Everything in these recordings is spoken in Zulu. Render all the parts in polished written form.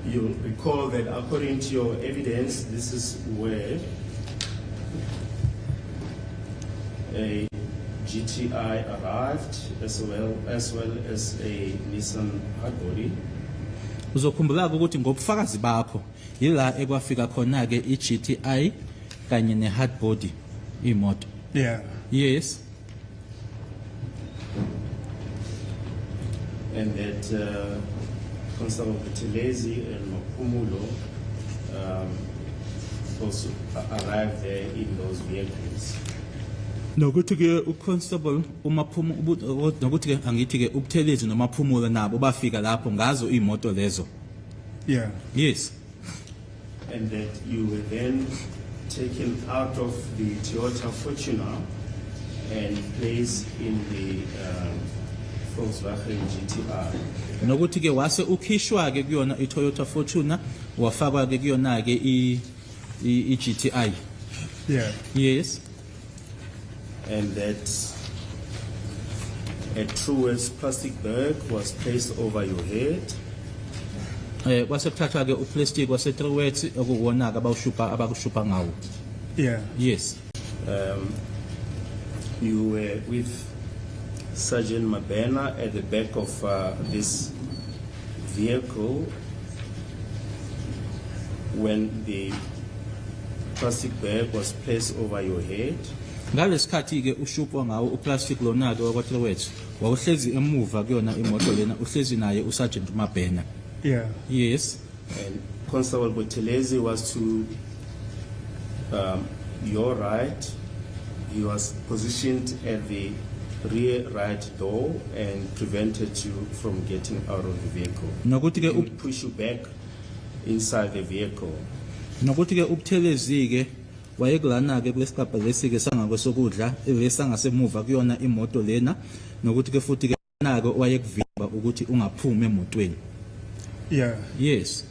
You recall that according to your evidence, this is where a GTI arrived, as well as a Nissan hardbody. Uzokhumbula ukuthi ngobufakazi bakho yila ekwafika khona ke iGTI kanye nehardbody imoto. Yeah. Yes. And that Constable Buthelezi and Mapumulo also arrived there in those vehicles. Nokuthi ke uConstable uMapumulo nokuthi ke angithi ke uButhelezi noMaphumulo nabo bafika lapho ngazo imoto lezo. Yeah. Yes. And that you were then taken out of the Toyota Fortuner and placed in the Volkswagen GTI. Nokuthi ke wase ukhishwa ke kuyona iToyota Fortuner wafakwa ke kuyona ke iGTI. Yeah. Yes. And that a Truworths plastic bag was placed over your head. Kwase kuthathwa ke uplastic wase Truworths okuwona ke abakushupha ngawo. Yeah. Yes. You were with Sergeant Mabena at the back of this vehicle when the plastic bag was placed over your head. Ngalesikhathi ke ushupha ngawo uplastic lona ke wakwaTruworths wawuhlezi emuva kuyona imoto lena uhlezi naye uSergeant Mabena. Yeah. Yes. And Constable Buthelezi was to your right. He was positioned at the rear right door and prevented you from getting out of the vehicle. Nokuthi ke He push you back inside the vehicle. nokuthi ke uButhelezi ke wayekulana ke kulesigaba lesike sangakwesokudla lesangasemuva kuyona imoto lena nokuthi ke futhi ke nako wayekuvimba ukuthi ungaphumi emotweni. Yeah. Yes.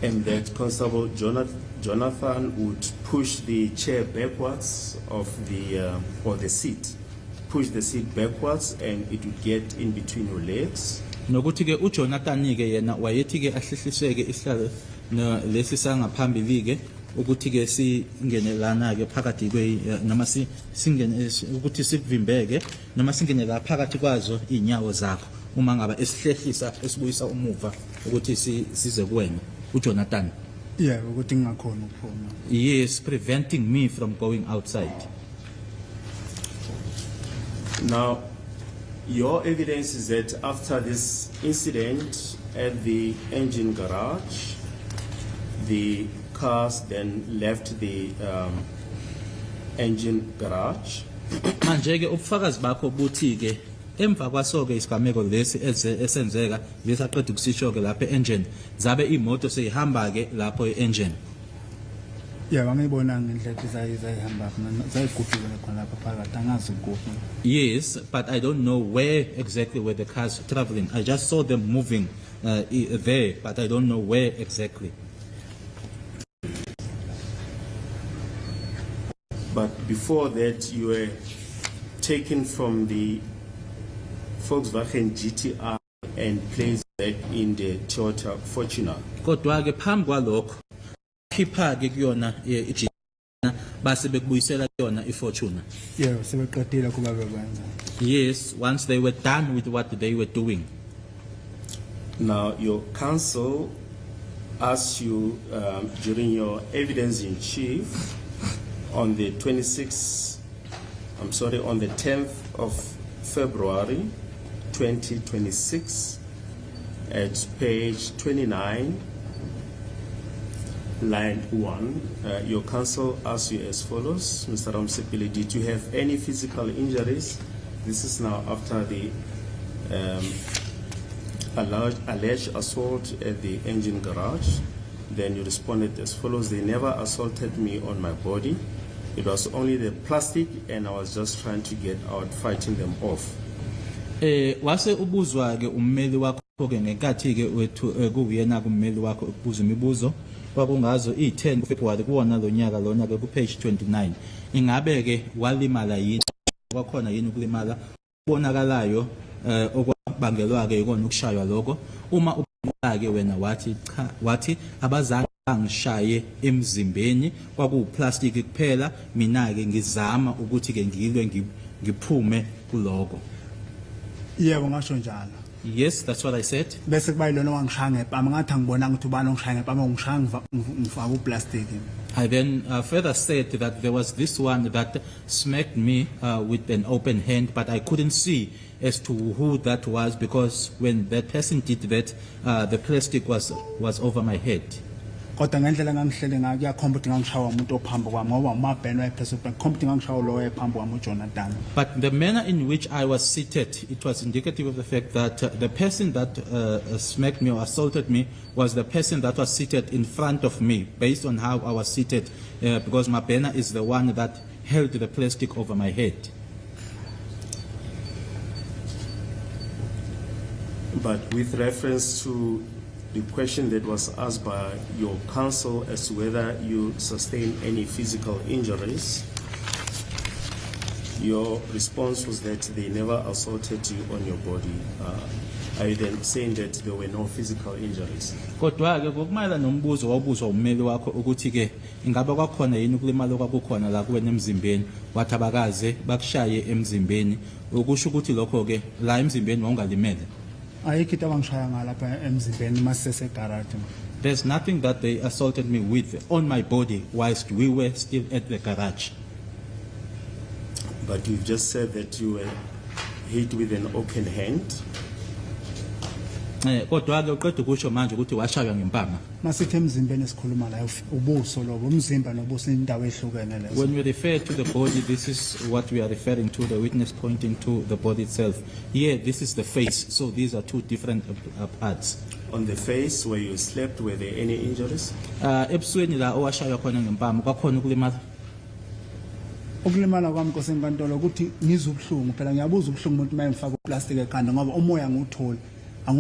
And that Constable Jonathan would push the chair backwards of the or the seat, push the seat backwards, and it would get in between your legs. Nokuthi ke uJonathan ke yena wayethi ke ahlehliseke isihlalo lesi sangaphambili ke ukuthi ke singenelana ke phakathi noma singene ukuthi sikuvimbeke noma singene la phakathi kwazo inyawo zakho uma ngaba esihlehlisa esibuyisa umuva ukuthi size kuwena uJonathan. Yeah, ukuthi ngingakhona ukuphuma. Yes, preventing me from going outside. Now, your evidence is that after this incident at the engine garage, the cars then left the engine garage. Manje ke ubufakazi bakho buthi ke emva kwaso ke isigameko lesi esenzeka lesaqeda ukusisho ke lapha engine zabe imoto seyihamba ke lapho engine. Yeah, bangibona ngendlela izayihamba zayigudukela khona lapha phakathi angazi ukuphi. Yes, but I don't know where exactly were the cars traveling. I just saw them moving there, but I don't know where exactly. But before that, you were taken from the Volkswagen GTI and placed back in the Toyota Fortuner. Kodwa ke phambi kwalokho khipha ke kuyona iGTI base bekubuyisela kuyona iFortuner. Yeah, sebeqedile kuba bekwenza. Yes, once they were done with what they were doing. Now, your counsel asked you during your evidence in chief on the 10th of February 2026 at page 29, line 1, your counsel asked you as follows: Mr. Ramsepile, did you have any physical injuries? This is now after the alleged assault at the engine garage. Then you responded as follows: they never assaulted me on my body. It was only the plastic and I was just trying to get out, fighting them off. Wase ubuzwa ke ummeli wakho ke ngenkathi ke wethu kuyena kummeli wakho ukubuza imibuzo kwakungazo i10 February kuwona lonyaka lona ke ku page 29 ingabe ke walimala yini kwakhona yini ukulimala bonakalayo okwabangelwa ke ikona ukushaywa lokho uma ke wena wathi cha wathi abazange bangishaye emzimbeni kwakuplastic kuphela mina ke ngizama ukuthi ke ngilwe ngiphume kuloko. Yebo ngasho njalo. Yes, that's what I said. Bese kuba yilona wangishaya ngepama ngathi angibonanga ukuthi ubani ongishaya ngepama ungishaya ngifaka uplastic. I then further said that there was this one that smacked me with an open hand, but I couldn't see as to who that was because when that person did that, the plastic was over my head. Kodwa ngendlela ngangihlele ngayo kuyakhomba ukuthi ngangishawa umuntu ophambi kwami ngoba umabheno wayephezu khomba ukuthi ngangishawa lo wayephambi kwami uJonathan. But the manner in which I was seated, it was indicative of the fact that the person that smacked me or assaulted me was the person that was seated in front of me, based on how I was seated, because Mabena is the one that held the plastic over my head. But with reference to the question that was asked by your counsel as to whether you sustained any physical injuries, your response was that they never assaulted you on your body. Are you then saying that there were no physical injuries? Kodwa ke kokumayela nombuzo wawubuzwa ummeli wakho ukuthi ke ingaba kwakhona yini ukulimala kwakukhona la kuwena emzimbeni wathi abakaze bakushaye emzimbeni ukusho ukuthi lokho ke la emzimbeni wawungalimele. Ayikho into abangishaya ngalapha emzimbeni masese garage. There's nothing that they assaulted me with on my body whilst we were still at the garage. But you've just said that you were hit with an open hand. Kodwa ke uqeda ukusho manje ukuthi washaywa ngempama. Masithi emzimbeni esikhuluma la ubuso lobo umzimba nobuso indawo ehlukene lezo. When we refer to the body, this is what we are referring to, the witness pointing to the body itself. Here, this is the face, so these are two different parts. On the face where you slept, were there any injuries? Ebusweni la owashaywa khona ngempama kwakhona ukulimala. Ukulimala kwami Nkosi enkantolo ukuthi ngizwe ubuhlungu phela ngiyabuza ubuhlungu umuntu mayengifaka uplastic ekhanda ngoba umoya nguthola. An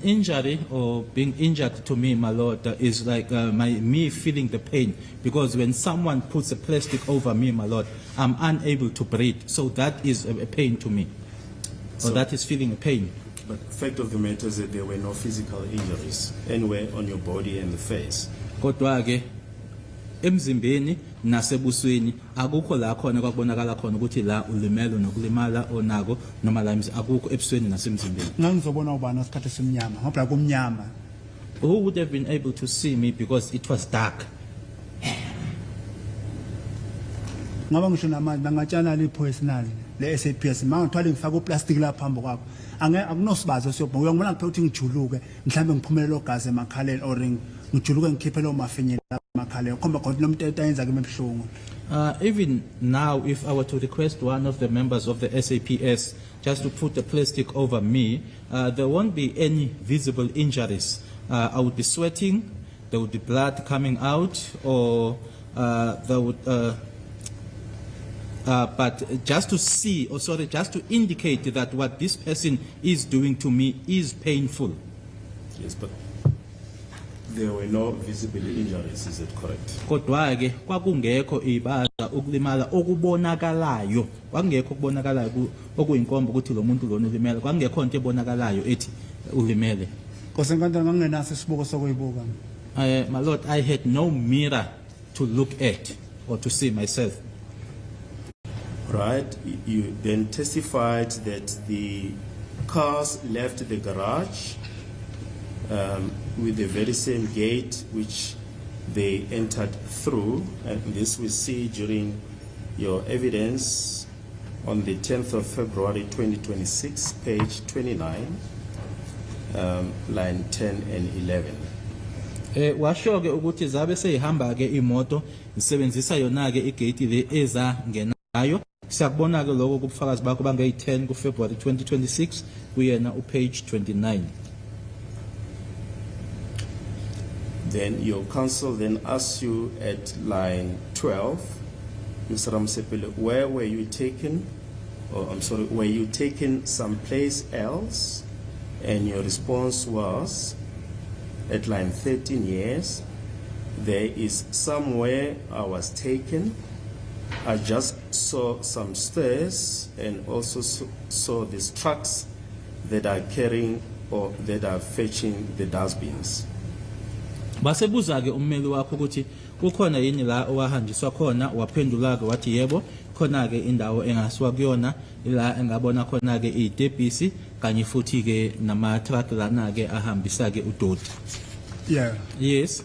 injury or being injured to me, my Lord, is like me feeling the pain. Because when someone puts a plastic over me, my Lord, I'm unable to breathe. So that is a pain to me. Or that is feeling a pain. But the fact of the matter is that there were no physical injuries anywhere on your body and the face. Kodwa ke emzimbeni nasebusweni akukho la khona kwakubonakala khona ukuthi la ulimelo nokulimala onako noma la akukho ebusweni nasemzimbeni. Ngangizobona ubani osikhathi semnyama ngoba kumnyama. Who would have been able to see me because it was dark? Ngoba ngisho namanje bangatshana le personal le SAPS mangithwala ngifaka uplastic la phambi kwakho akunosibhazo siyobona uyangibona kuphela ukuthi ngijuluke mhlambe ngiphumelele ogazi emakhaleni or ngijuluke ngikhiphe lo mafinyela emakhaleni khomba kodwa nomthetho ayenza ke mebhlungu. Even now, if I were to request one of the members of the SAPS just to put the plastic over me, there won't be any visible injuries. I would be sweating, there would be blood coming out, or there would. But just to see, or sorry, just to indicate that what this person is doing to me is painful. Yes, but there were no visible injuries, is it correct? Kodwa ke kwakungekho ibaza ukulimala okubonakalayo. Kwakungekho ukubonakalayo okuyinkomba ukuthi lo muntu lona ulimele. Kwakungekho into ebonakalayo ethi ulimele. Nkosi enkantolo ngangenaso isibuko sokuyibuka. My Lord, I had no mirror to look at or to see myself. Right. You then testified that the cars left the garage with the very same gate which they entered through, and this we see during your evidence on the 10th of February 2026, page 29, line 10 and 11. Washo ke ukuthi zabe seyihamba ke imoto isebenzisa yona ke igate le eza ngenayo. Siyakubona ke lokho kubufakazi bakho bange-10 kuFebruary 2026 kuyena upage 29. Then your counsel then asks you at line 12, Mr. Ramsepele, where were you taken? Or I'm sorry, were you taken someplace else? And your response was at line 13, yes. There is somewhere I was taken. I just saw some stairs and also saw these trucks that are carrying or that are fetching the dustbins. Basebuza ke ummeli wakho ukuthi kukhona yini la owahanjiswa khona, waphendula ke wathi yebo khona ke indawo engasiwa kuyona la engabona khona ke idebhisi kanye futhi ke nama truck lana ke ahambisa ke udoti. Yeah. Yes.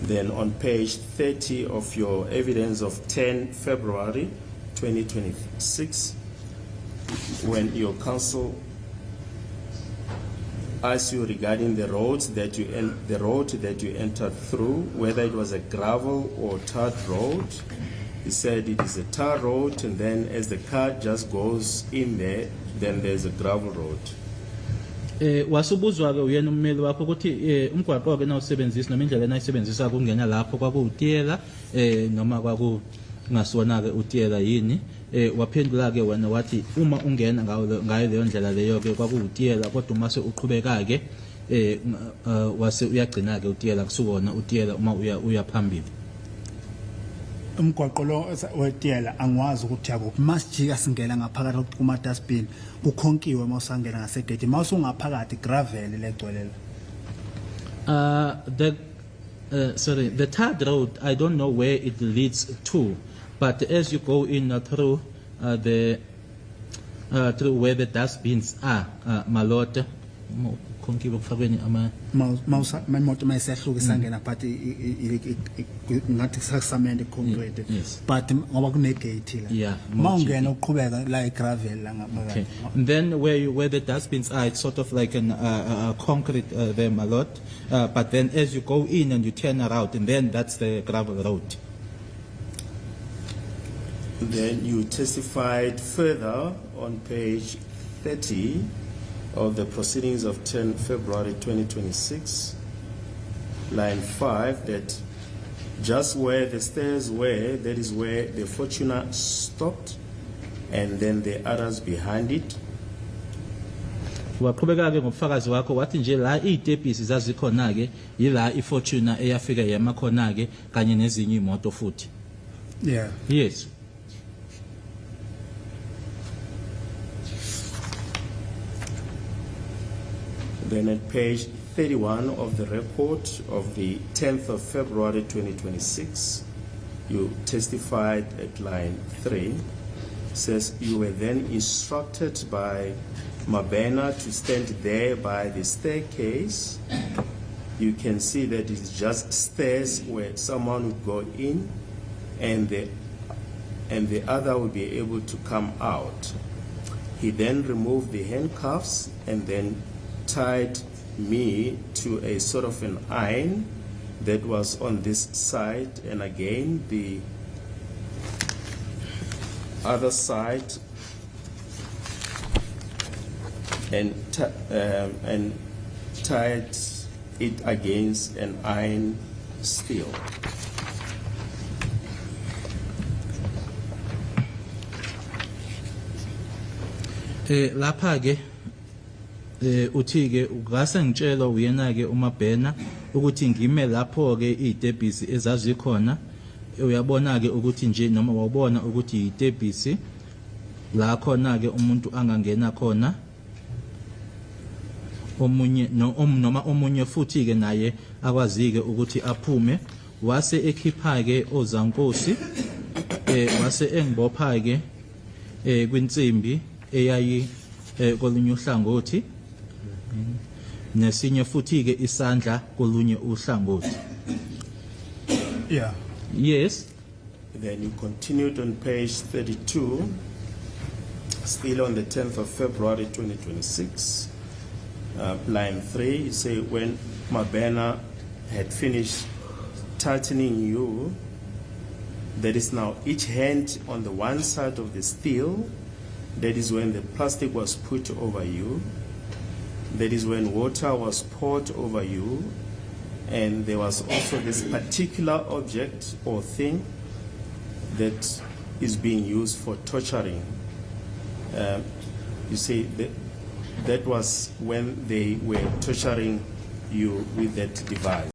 Then on page 30 of your evidence of 10 February 2026, when your counsel asked you regarding the road that you entered through, whether it was a gravel or tarred road, he said it is a tar road, and then as the car just goes in there, then there's a gravel road. Wasubuzwa ke uyena ummeli wakho ukuthi umgwaqo ke nawusebenzisa noma indlela enayisebenzisa kungena lapho kwakuwutiyela noma kwakungasiwona ke utiyela yini, waphendula ke wena wathi uma ungena ngayo leyo ndlela leyo ke kwakuwutiyela kodwa uma uqhubeka ke wase uyagcina ke utiyela kusuwona utiyela uma uya phambili. Umgwaqo lo wetiyela angwazi ukuthi yakuphi masijika singena ngaphakathi kuma dustbin kukhonkiwe mawusangena ngasegate mawusungaphakathi gravel legcwele. The tarred road, I don't know where it leads to, but as you go in through through where the dustbins are, Malota, konkiwe kufakweni ama imoto mayisehluka isangena but ngathi sasamende concrete but ngoba kune gate la. Yeah, mawungena uqhubeka la gravel la ngaphakathi. Okay. And then where the dustbins are, it's sort of like a concrete there, Malot. But then as you go in and you turn around, and then that's the gravel road. Then you testified further on page 30 of the proceedings of 10 February 2026, line 5, that just where the stairs were, that is where the Fortuner stopped, and then the others behind it. Waqhubeka ke ngobufakazi wakho wathi nje la idebhisi zazikhona ke yila iFortuna eyafika yema khona ke kanye nezinye imoto futhi. Yeah. Yes. Then at page 31 of the report of the 10th of February 2026, you testified at line 3, says you were then instructed by Mabena to stand there by the staircase. You can see that it's just stairs where someone would go in and the other would be able to come out. He then removed the handcuffs and then tied me to a sort of an iron that was on this side, and again the other side, and tied it against an iron steel. Lapha ke uthi ke ungase ngitshela uyena ke uMabhena ukuthi ngime lapho ke idebhisi ezazikhona, uyabona ke ukuthi nje noma wabona ukuthi idebhisi la khona ke umuntu angangena khona, omunye noma omunye futhi ke naye akwazi ke ukuthi aphume, wase ekhipha ke ozankosi wase engibopha ke kwinsimbi eyayi kolunye uhlangothi nesinye futhi ke isandla kolunye uhlangothi. Yeah. Yes. Then you continued on page 32, still on the 10th of February 2026, line 3, you say when Mabena had finished tightening you, there is now each hand on the one side of the steel. That is when the plastic was put over you. That is when water was poured over you. And there was also this particular object or thing that is being used for torturing. You see, that was when they were torturing you with that device.